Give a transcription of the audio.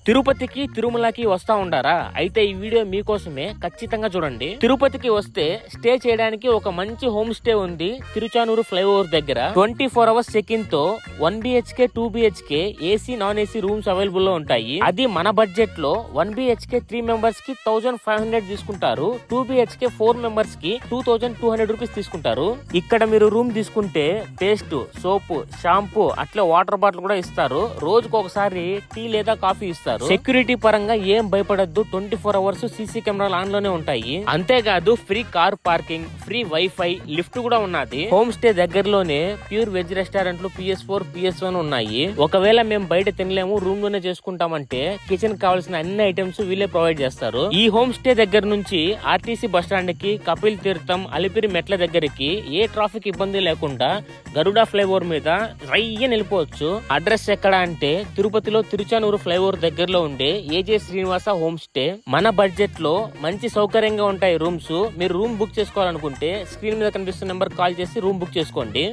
తిరుపతికి తిరుమలకి వస్తా ఉండారా? అయితే ఈ వీడియో మీకోసమే, ఖచ్చితంగా చూడండి. తిరుపతికి వస్తే స్టే చేయడానికి ఒక మంచి హోమ్ స్టే ఉంది తిరుచానూరు ఫ్లైఓవర్ దగ్గర. 24 అవర్స్ చెక్ ఇన్ తో 1 BHK 2 BHK AC non AC rooms available లో ఉంటాయి. అది మన బడ్జెట్ లో 1 BHK 3 మెంబర్స్ కి 1500 తీసుకుంటారు. 2 BHK 4 మెంబర్స్ కి 2200 రూపీస్ తీసుకుంటారు. ఇక్కడ మీరు రూమ్ తీసుకుంటే పేస్ట్, సోప్, షాంపూ అట్లా వాటర్ బాటిల్ కూడా ఇస్తారు. రోజుకు ఒకసారి టీ లేదా కాఫీ ఇస్తారు. సెక్యూరిటీ పరంగా ఏం భయపడద్దు. 24 అవర్స్ సీసీ కెమెరాలు ఆన్ లోనే ఉంటాయి. అంతేకాదు free car parking, free wifi, lift కూడా ఉన్నది. హోమ్ స్టే దగ్గరలోనే ప్యూర్ వెజ్ రెస్టారెంట్లు PS4, PS1 ఉన్నాయి. ఒకవేళ మేము బయట తినలేము, రూమ్ లోనే చేసుకుంటామంటే కిచెన్ కావాల్సిన అన్ని ఐటమ్స్ వీళ్ళే ప్రొవైడ్ చేస్తారు. ఈ హోమ్ స్టే దగ్గర నుంచి ఆర్టీసీ బస్ స్టాండ్ కి, కపిల్ తీర్థం, అలిపిరి మెట్ల దగ్గరికి ఏ ట్రాఫిక్ ఇబ్బంది లేకుండా గరుడా ఫ్లైఓవర్ మీద రైయ్య నిలిపోవచ్చు. అడ్రస్ ఎక్కడ అంటే తిరుపతిలో తిరుచానూరు ఫ్లైఓవర్ దగ్గరలో ఉండే ఏజే శ్రీనివాస హోమ్ స్టే. మన బడ్జెట్ లో మంచి సౌకర్యంగా ఉంటాయి రూమ్స్. మీరు రూమ్ బుక్ చేసుకోవాలనుకుంటే స్క్రీన్ మీద కనిపిస్తున్న నెంబర్ కాల్ చేసి రూమ్ బుక్ చేసుకోండి.